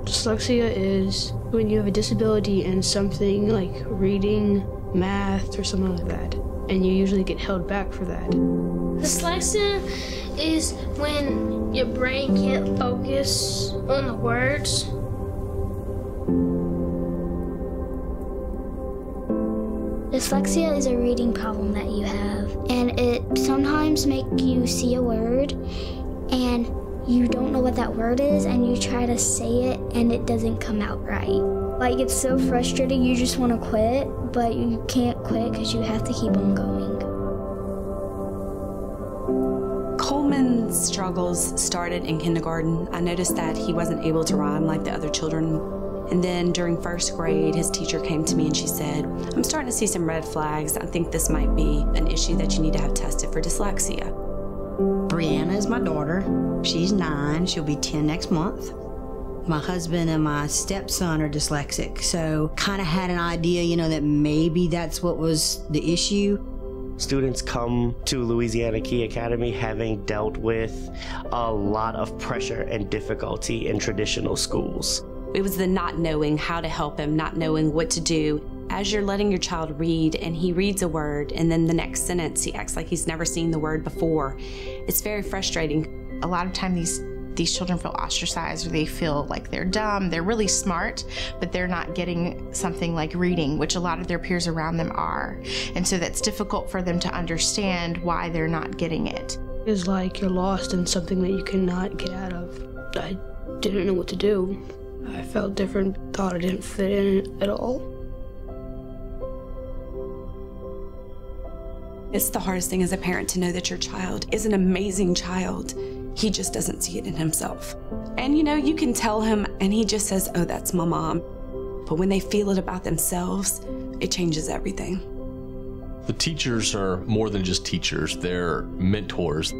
Dyslexia is when you have a disability in something like reading, math, or something like that, and you usually get held back for that. Dyslexia is when your brain can't focus on the words. Dyslexia is a reading problem that you have, and it sometimes makes you see a word and you don't know what that word is, and you try to say it and it doesn't come out right. Like, it's so frustrating, you just want to quit, but you can't quit because you have to keep on going. Coleman's struggles started in kindergarten. I noticed that he wasn't able to rhyme like the other children. And then during first grade, his teacher came to me and she said, I'm starting to see some red flags. I think this might be an issue that you need to have tested for dyslexia. Brianna is my daughter. She's 9. She'll be 10 next month. My husband and my stepson are dyslexic, so kind of had an idea, you know, that maybe that's what was the issue. Students come to Louisiana Key Academy having dealt with a lot of pressure and difficulty in traditional schools. It was the not knowing how to help him, not knowing what to do. As you're letting your child read and he reads a word and then the next sentence he acts like he's never seen the word before, it's very frustrating. A lot of times these children feel ostracized, or they feel like they're dumb. They're really smart, but they're not getting something like reading, which a lot of their peers around them are. And so that's difficult for them to understand why they're not getting it. It's like you're lost in something that you cannot get out of. I didn't know what to do. I felt different, thought I didn't fit in at all. It's the hardest thing as a parent to know that your child is an amazing child. He just doesn't see it in himself. And you know, you can tell him and he just says, oh, that's my mom. But when they feel it about themselves, it changes everything. The teachers are more than just teachers, they're mentors.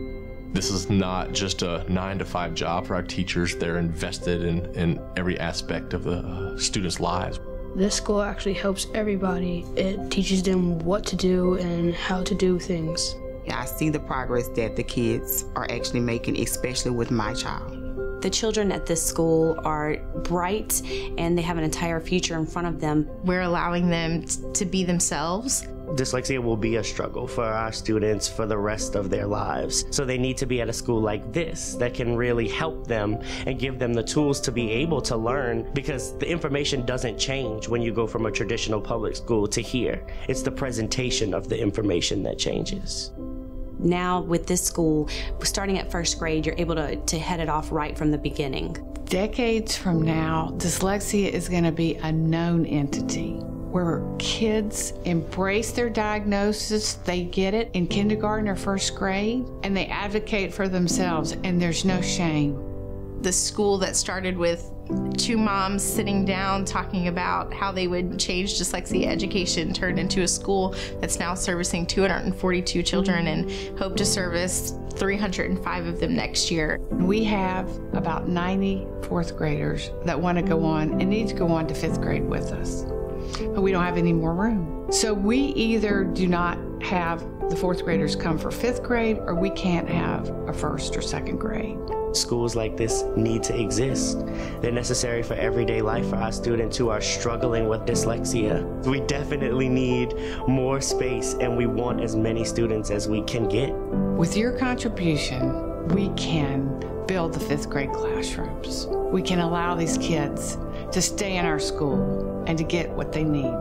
This is not just a 9-to-5 job for our teachers. They're invested in every aspect of the students' lives. This school actually helps everybody. It teaches them what to do and how to do things. I see the progress that the kids are actually making, especially with my child. The children at this school are bright and they have an entire future in front of them. We're allowing them to be themselves. Dyslexia will be a struggle for our students for the rest of their lives. So they need to be at a school like this that can really help them and give them the tools to be able to learn, because the information doesn't change when you go from a traditional public school to here. It's the presentation of the information that changes. Now with this school, starting at first grade, you're able to head it off right from the beginning. Decades from now, dyslexia is going to be a known entity, where kids embrace their diagnosis, they get it in kindergarten or first grade, and they advocate for themselves, and there's no shame. The school that started with 2 moms sitting down talking about how they would change dyslexia education turned into a school that's now servicing 242 children and hope to service 305 of them next year. We have about 90 fourth graders that want to go on and need to go on to 5th grade with us, but we don't have any more room. So we either do not have the 4th graders come for 5th grade, or we can't have a 1st or 2nd grade. Schools like this need to exist. They're necessary for everyday life for our students who are struggling with dyslexia. We definitely need more space, and we want as many students as we can get. With your contribution, we can build the 5th grade classrooms. We can allow these kids to stay in our school and to get what they need.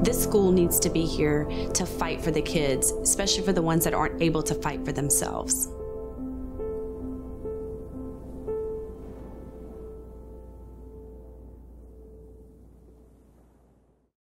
This school needs to be here to fight for the kids, especially for the ones that aren't able to fight for themselves.